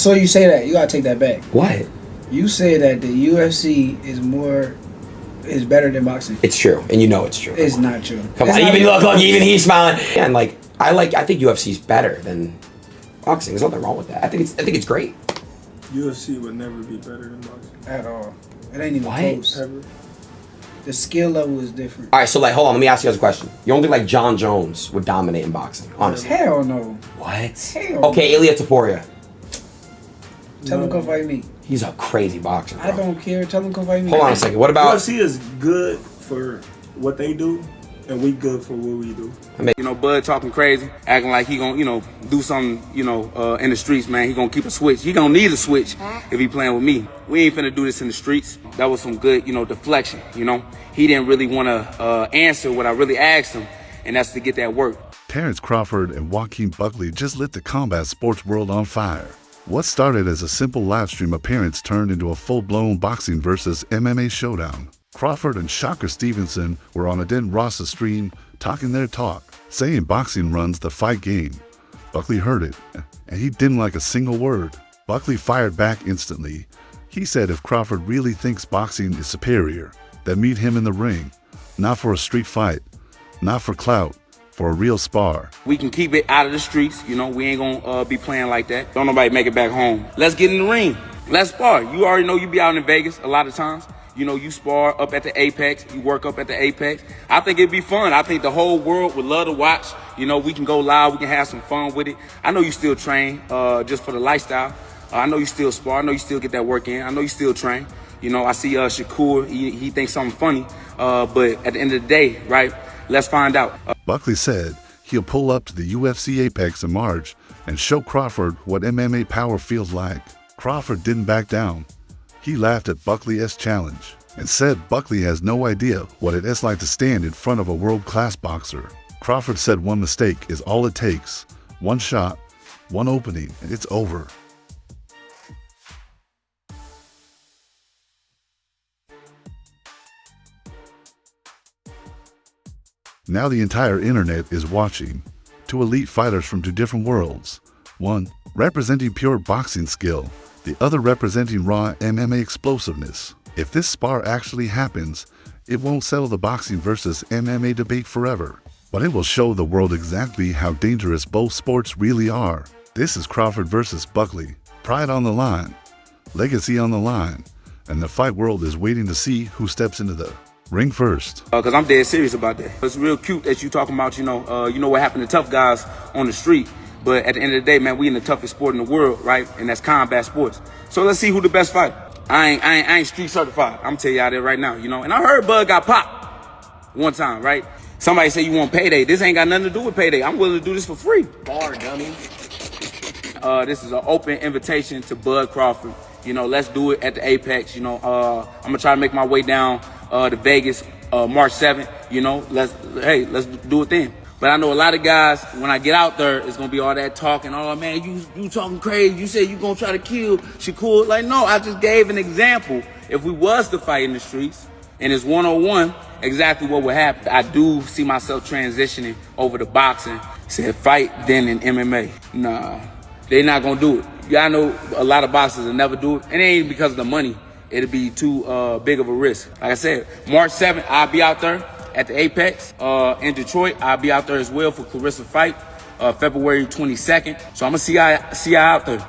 saw you say that. You gotta take that back. What? You said that the UFC is better than boxing. It's true, and you know it's true. It's not true. Come on, even he's smiling. And like, I think UFC's better than boxing. There's nothing wrong with that. I think it's great. UFC would never be better than boxing At all. It ain't even close. Ever. The skill level is different. All right, so like, hold on. Let me ask you guys a question. You don't think like John Jones would dominate in boxing? Honestly. Hell no. What? Hell okay, Ilya Taporia. Tell him come fight me. He's a crazy boxer, bro. I don't care. Tell him come fight me. Hold on a second. What about... UFC is good for what they do, and we good for what we do. You know, Bud talking crazy, acting like he gonna, do something, in the streets, man. He gonna keep a switch. He gonna need a switch if he playing with me. We ain't finna do this in the streets. That was some good, deflection, He didn't really want to answer what I really asked him, and that's to get that work. Terrence Crawford and Joaquin Buckley just lit the combat sports world on fire. What started as a simple live stream appearance turned into a full-blown boxing versus MMA showdown. Crawford and Shocker Stevenson were on a Den Ross's stream talking their talk, saying boxing runs the fight game. Buckley heard it, and he didn't like a single word. Buckley fired back instantly. He said if Crawford really thinks boxing is superior, then meet him in the ring. Not for a street fight, not for clout, for a real spar. We can keep it out of the streets, we ain't gonna be playing like that. Don't nobody make it back home. Let's get in the ring. Let's spar. You already know you be out in Vegas a lot of times. You spar up at the Apex, you work up at the Apex. I think it'd be fun. I think the whole world would love to watch. We can go live, we can have some fun with it. I know you still train just for the lifestyle. I know you still spar, I know you still get that work in. I know you still train. I see Shakur, he thinks something funny. But at the end of the day, right, let's find out. Buckley said he'll pull up to the UFC Apex in March and show Crawford what MMA power feels like. Crawford didn't back down. He laughed at Buckley's challenge and said Buckley has no idea what it is like to stand in front of a world-class boxer. Crawford said one mistake is all it takes. One shot, one opening, and it's over. Now the entire internet is watching. Two elite fighters from two different worlds. One representing pure boxing skill, the other representing raw MMA explosiveness. If this spar actually happens, it won't settle the boxing versus MMA debate forever, but it will show the world exactly how dangerous both sports really are. This is Crawford versus Buckley. Pride on the line, legacy on the line, and the fight world is waiting to see who steps into the ring first. Because I'm dead serious about that. It's real cute that you talking about, what happened to tough guys on the street. But at the end of the day, man, we in the toughest sport in the world, right? And that's combat sports. So let's see who the best fighter. I ain't street certified. I'm gonna tell you out there right now, And I heard Bud got popped one time, right? Somebody say you want payday. This ain't got nothing to do with payday. I'm willing to do this for free. Bar dummy. This is an open invitation to Bud Crawford. Let's do it at the Apex. I'm gonna try to make my way down to Vegas March 7th. Let's do it then. But I know a lot of guys, when I get out there, it's gonna be all that talking. Oh man, you talking crazy. You said you gonna try to kill Shakur. Like, no, I just gave an example. If we was to fight in the streets and it's 1-on-1, exactly what would happen. I do see myself transitioning over to boxing. Said fight then in MMA. Nah, they not gonna do it. Y'all know a lot of boxers will never do it. And it ain't because of the money. It'll be too big of a risk. Like I said, March 7th, I'll be out there at the Apex in Detroit. I'll be out there as well for Clarissa fight, February 22nd. So I'm gonna see y'all out there.